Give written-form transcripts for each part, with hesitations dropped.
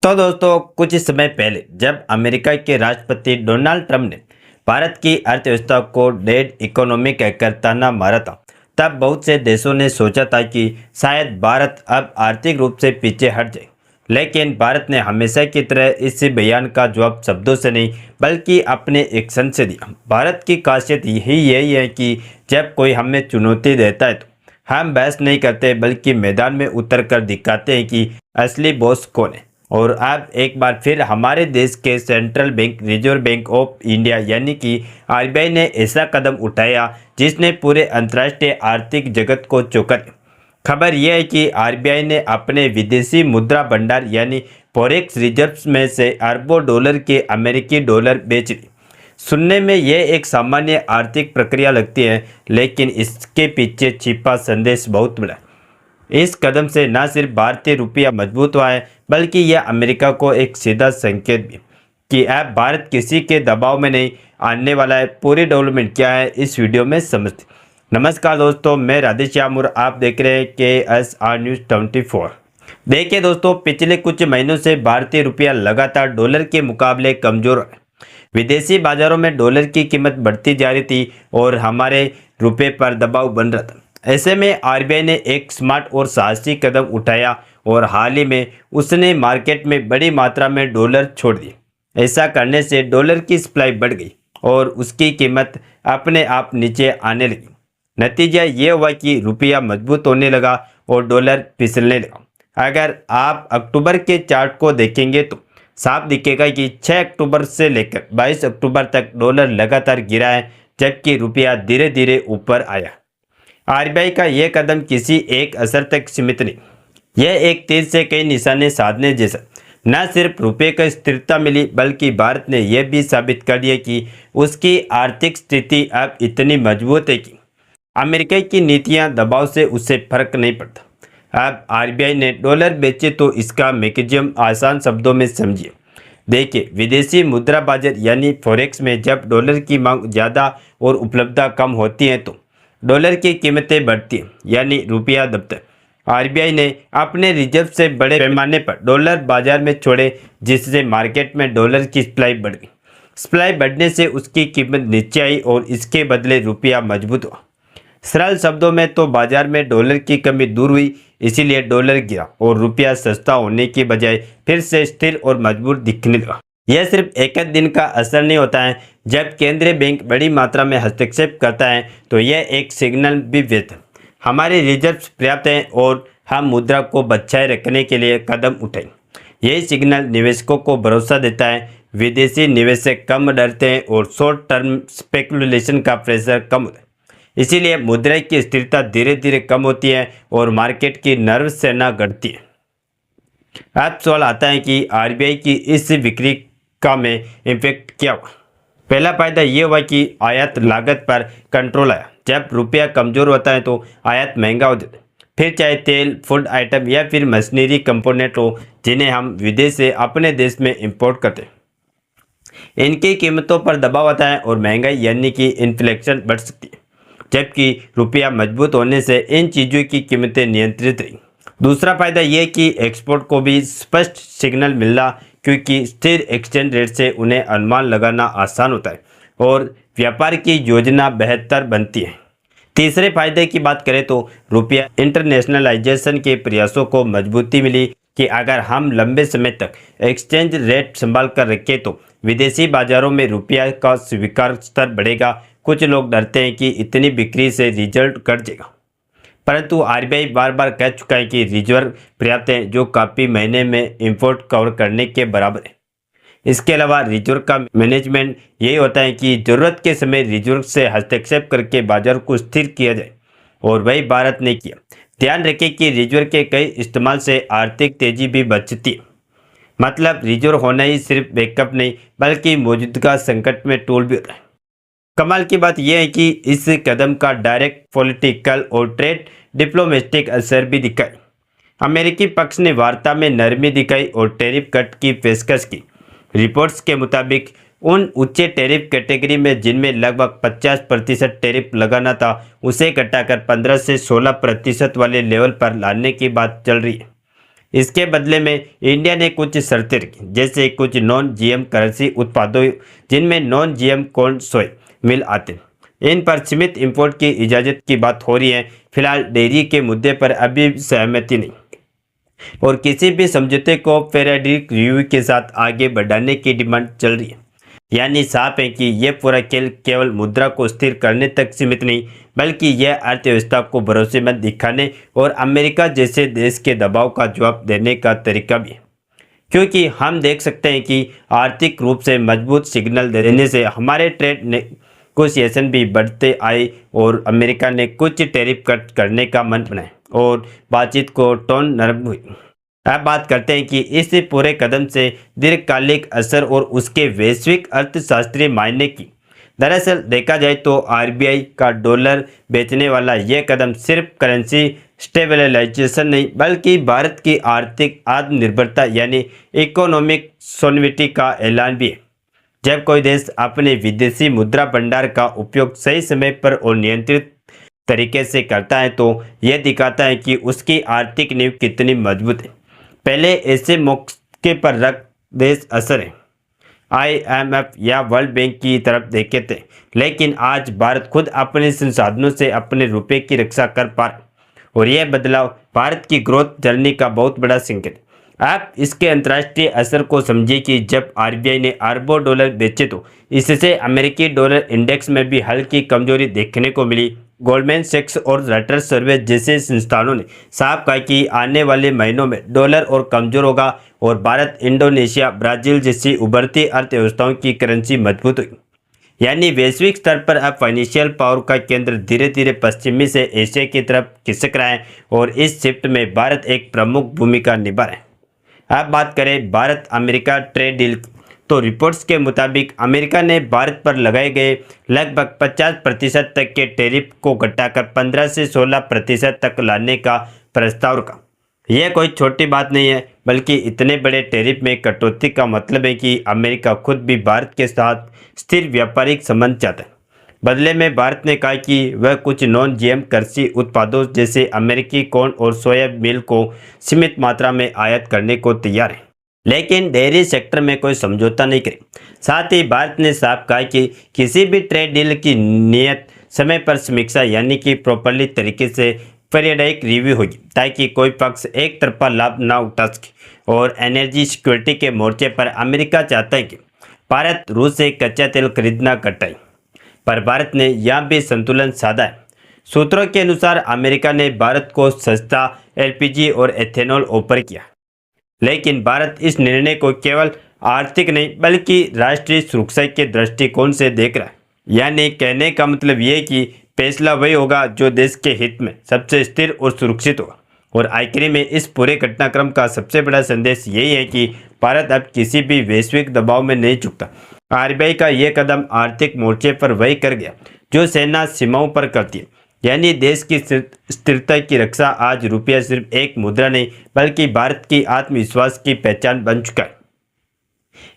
तो दोस्तों कुछ समय पहले जब अमेरिका के राष्ट्रपति डोनाल्ड ट्रंप ने भारत की अर्थव्यवस्था को डेड इकोनॉमी कहकर ताना मारा था, तब बहुत से देशों ने सोचा था कि शायद भारत अब आर्थिक रूप से पीछे हट जाए। लेकिन भारत ने हमेशा की तरह इस बयान का जवाब शब्दों से नहीं बल्कि अपने एक्शन से दिया। भारत की खासियत यही है कि जब कोई हमें चुनौती देता है तो हम बहस नहीं करते बल्कि मैदान में उतर कर दिखाते हैं कि असली बॉस कौन है। और अब एक बार फिर हमारे देश के central bank reserve bank of India यानी कि आरबीआई ने ऐसा कदम उठाया जिसने पूरे अंतर्राष्ट्रीय आर्थिक जगत को चौंका दिया। खबर यह है कि आरबीआई ने अपने विदेशी मुद्रा भंडार यानी फॉरेक्स रिजर्व्स में से अरबों डॉलर के अमेरिकी डॉलर बेच दी। सुनने में यह एक सामान्य आर्थिक प्रक्रिया लगती है, लेकिन इसके पीछे छिपा संदेश बहुत बड़ा है। इस कदम से न सिर्फ भारतीय रुपया मजबूत हुआ है बल्कि यह अमेरिका को एक सीधा संकेत भी कि अब भारत किसी के दबाव में नहीं आने वाला है। पूरी डेवलपमेंट क्या है इस वीडियो में समझते। नमस्कार दोस्तों, मैं राधेश्याम और आप देख रहे हैं KSR न्यूज़ 24। देखिए दोस्तों, पिछले कुछ महीनों से भारतीय रुपया लगातार डॉलर के मुकाबले कमजोर है। विदेशी बाजारों में डॉलर की कीमत बढ़ती जा रही थी और हमारे रुपये पर दबाव बन रहा था। ऐसे में आरबीआई ने एक स्मार्ट और साहसी कदम उठाया और हाल ही में उसने मार्केट में बड़ी मात्रा में डॉलर छोड़ दिए। ऐसा करने से डॉलर की सप्लाई बढ़ गई और उसकी कीमत अपने आप नीचे आने लगी। नतीजा ये हुआ कि रुपया मजबूत होने लगा और डॉलर फिसलने लगा। अगर आप अक्टूबर के चार्ट को देखेंगे तो साफ दिखेगा कि 6 अक्टूबर से लेकर 22 अक्टूबर तक डॉलर लगातार गिरा है, जबकि रुपया धीरे धीरे ऊपर आया। आरबीआई का यह कदम किसी एक असर तक सीमित नहीं, यह एक तीर से कई निशाने साधने जैसा। न सिर्फ रुपये को स्थिरता मिली बल्कि भारत ने यह भी साबित कर दिया कि उसकी आर्थिक स्थिति अब इतनी मजबूत है कि अमेरिका की नीतियां दबाव से उससे फर्क नहीं पड़ता। अब आरबीआई ने डॉलर बेचे तो इसका मैकेनिज्म आसान शब्दों में समझिए। देखिए, विदेशी मुद्रा बाजार यानी फॉरेक्स में जब डॉलर की मांग ज़्यादा और उपलब्धता कम होती है तो डॉलर की कीमतें बढ़ती हैं, यानी रुपया दबता है। आरबीआई ने अपने रिजर्व से बड़े पैमाने पर डॉलर बाजार में छोड़े, जिससे मार्केट में डॉलर की सप्लाई बढ़ गई। सप्लाई बढ़ने से उसकी कीमत नीचे आई और इसके बदले रुपया मजबूत हुआ। सरल शब्दों में तो बाजार में डॉलर की कमी दूर हुई, इसीलिए डॉलर गिरा और रुपया सस्ता होने की बजाय फिर से स्थिर और मजबूत दिखने लगा। यह सिर्फ एक दिन का असर नहीं होता है। जब केंद्रीय बैंक बड़ी मात्रा में हस्तक्षेप करता है तो यह एक सिग्नल भी देता है हमारे रिजर्व पर्याप्त हैं और हम मुद्रा को बचाए रखने के लिए कदम उठाएं। यही सिग्नल निवेशकों को भरोसा देता है। विदेशी निवेशक कम डरते हैं और शॉर्ट टर्म स्पेकुलेशन का प्रेशर कम होता है। इसीलिए मुद्रा की स्थिरता धीरे धीरे कम होती है और मार्केट की नर्व सेना घटती है। अब सवाल आता है कि आरबीआई की इस बिक्री का में इम्पैक्ट क्या हुआ। पहला फायदा ये हुआ कि आयात लागत पर कंट्रोल आया। जब रुपया कमज़ोर होता है तो आयात महंगा हो जाता है, फिर चाहे तेल, फूड आइटम या फिर मशीनरी कंपोनेंट हो जिन्हें हम विदेश से अपने देश में इंपोर्ट करते हैं। इनकी कीमतों पर दबाव आता है और महंगाई यानी कि इन्फ्लेशन बढ़ सकती है, जबकि रुपया मजबूत होने से इन चीज़ों की कीमतें नियंत्रित रही। दूसरा फायदा यह कि एक्सपोर्ट को भी स्पष्ट सिग्नल मिला, क्योंकि स्थिर एक्सचेंज रेट से उन्हें अनुमान लगाना आसान होता है और व्यापार की योजना बेहतर बनती है। तीसरे फायदे की बात करें तो रुपया इंटरनेशनलाइजेशन के प्रयासों को मजबूती मिली कि अगर हम लंबे समय तक एक्सचेंज रेट संभाल कर रखें तो विदेशी बाजारों में रुपया का स्वीकार स्तर बढ़ेगा। कुछ लोग डरते हैं कि इतनी बिक्री से रिजल्ट घट जाएगा, परंतु आरबीआई बार बार कह चुका है कि रिजर्व पर्याप्त है, जो काफ़ी महीने में इंपोर्ट कवर करने के बराबर है। इसके अलावा रिजर्व का मैनेजमेंट यही होता है कि ज़रूरत के समय रिजर्व से हस्तक्षेप करके बाजार को स्थिर किया जाए, और वही भारत ने किया। ध्यान रखें कि रिजर्व के कई इस्तेमाल से आर्थिक तेजी भी बचती है। मतलब रिजर्व होना ही सिर्फ बैकअप नहीं बल्कि मौजूदा संकट में टूल भी होता है। कमाल की बात यह है कि इस कदम का डायरेक्ट पॉलिटिकल और ट्रेड डिप्लोमेटिक असर भी दिखाई। अमेरिकी पक्ष ने वार्ता में नरमी दिखाई और टैरिफ कट की पेशकश की। रिपोर्ट्स के मुताबिक उन उच्च टैरिफ कैटेगरी में जिनमें लगभग 50% टैरिफ लगाना था, उसे घटाकर 15 से 16% वाले लेवल पर लाने की बात चल रही है। इसके बदले में इंडिया ने कुछ शर्तें रखी, जैसे कुछ नॉन जीएम कृषि उत्पादों जिनमें नॉन जीएम कॉर्न सोय मिल आते हैं, इन पर सीमित इंपोर्ट की इजाज़त की बात हो रही है। फिलहाल डेयरी के मुद्दे पर अभी सहमति नहीं और किसी भी समझौते को पीरियडिक रिव्यू के साथ आगे बढ़ाने की डिमांड चल रही है। यानी साफ है कि यह पूरा खेल केवल मुद्रा को स्थिर करने तक सीमित नहीं, बल्कि यह अर्थव्यवस्था को भरोसेमंद दिखाने और अमेरिका जैसे देश के दबाव का जवाब देने का तरीका भी है। क्योंकि हम देख सकते हैं कि आर्थिक रूप से मजबूत सिग्नल देने से हमारे ट्रेड नेगोशिएशन भी बढ़ते आए और अमेरिका ने कुछ टैरिफ कट करने का मन बनाया और बातचीत को टोन नरम हुई। अब बात करते हैं कि इस पूरे कदम से दीर्घकालिक असर और उसके वैश्विक अर्थशास्त्रीय मायने की। दरअसल देखा जाए तो आरबीआई का डॉलर बेचने वाला यह कदम सिर्फ करेंसी स्टेबलाइजेशन नहीं, बल्कि भारत की आर्थिक आत्मनिर्भरता यानी इकोनॉमिक सोनिविटी का ऐलान भी है। जब कोई देश अपने विदेशी मुद्रा भंडार का उपयोग सही समय पर और नियंत्रित तरीके से करता है तो यह दिखाता है कि उसकी आर्थिक नींव कितनी मजबूत है। पहले ऐसे मौके पर रख देश असर है आईएमएफ या वर्ल्ड बैंक की तरफ देखे थे, लेकिन आज भारत खुद अपने संसाधनों से अपने रुपए की रक्षा कर पा रहा है और यह बदलाव भारत की ग्रोथ जर्नी का बहुत बड़ा संकेत। आप इसके अंतर्राष्ट्रीय असर को समझिए कि जब आरबीआई ने अरबों डॉलर बेचे तो इससे अमेरिकी डॉलर इंडेक्स में भी हल्की कमजोरी देखने को मिली। गोल्डमैन सैक्स और रॉयटर्स सर्वे जैसे संस्थानों ने साफ कहा कि आने वाले महीनों में डॉलर और कमजोर होगा और भारत, इंडोनेशिया, ब्राजील जैसी उभरती अर्थव्यवस्थाओं की करेंसी मजबूत होगी। यानी वैश्विक स्तर पर अब फाइनेंशियल पावर का केंद्र धीरे धीरे पश्चिमी से एशिया की तरफ खिसक रहा है और इस शिफ्ट में भारत एक प्रमुख भूमिका निभा रहा है। अब बात करें भारत अमेरिका ट्रेड डील तो रिपोर्ट्स के मुताबिक अमेरिका ने भारत पर लगाए गए लगभग 50% तक के टैरिफ को घटाकर 15 से 16% तक लाने का प्रस्ताव रखा। यह कोई छोटी बात नहीं है, बल्कि इतने बड़े टैरिफ में कटौती का मतलब है कि अमेरिका खुद भी भारत के साथ स्थिर व्यापारिक संबंध चाहता है। बदले में भारत ने कहा कि वह कुछ नॉन जीएम कृषि उत्पादों जैसे अमेरिकी कॉर्न और सोया मिल को सीमित मात्रा में आयात करने को तैयार है, लेकिन डेयरी सेक्टर में कोई समझौता नहीं करे। साथ ही भारत ने साफ कहा कि किसी भी ट्रेड डील की नियत समय पर समीक्षा यानी कि प्रॉपरली तरीके से पीरियडिक रिव्यू होगी, ताकि कोई पक्ष एक तरफा लाभ ना उठा सके। और एनर्जी सिक्योरिटी के मोर्चे पर अमेरिका चाहता है कि भारत रूस से कच्चा तेल खरीदना घटाए, पर भारत ने यहाँ भी संतुलन साधा है। सूत्रों के अनुसार अमेरिका ने भारत को सस्ता एलपीजी और एथेनॉल ऑफर किया, लेकिन भारत इस निर्णय को केवल आर्थिक नहीं बल्कि राष्ट्रीय सुरक्षा के दृष्टिकोण से देख रहा है। यानी कहने का मतलब ये कि फैसला वही होगा जो देश के हित में सबसे स्थिर और सुरक्षित होगा। और आखिरी में इस पूरे घटनाक्रम का सबसे बड़ा संदेश यही है कि भारत अब किसी भी वैश्विक दबाव में नहीं झुकता। आरबीआई का ये कदम आर्थिक मोर्चे पर वही कर गया जो सेना सीमाओं पर करती है, यानी देश की स्थिरता की रक्षा। आज रुपया सिर्फ एक मुद्रा नहीं बल्कि भारत की आत्मविश्वास की पहचान बन चुका है।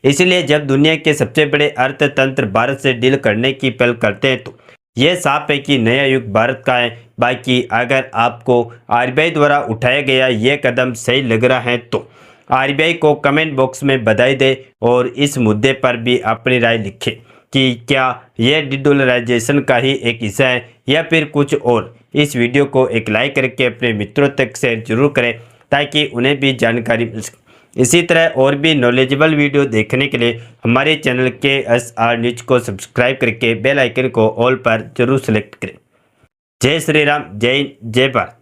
इसलिए जब दुनिया के सबसे बड़े अर्थतंत्र भारत से डील करने की पहल करते हैं तो यह साफ है कि नया युग भारत का है। बाकी अगर आपको आरबीआई द्वारा उठाया गया यह कदम सही लग रहा है तो आरबीआई को कमेंट बॉक्स में बधाई दे और इस मुद्दे पर भी अपनी राय लिखें कि क्या यह डिडॉलराइजेशन का ही एक हिस्सा है या फिर कुछ और। इस वीडियो को एक लाइक करके अपने मित्रों तक शेयर जरूर करें ताकि उन्हें भी जानकारी मिल सके। इसी तरह और भी नॉलेजेबल वीडियो देखने के लिए हमारे चैनल KSR न्यूज को सब्सक्राइब करके बेल आइकन को ऑल पर जरूर सेलेक्ट करें। जय श्री राम, जय हिंद, जय भारत।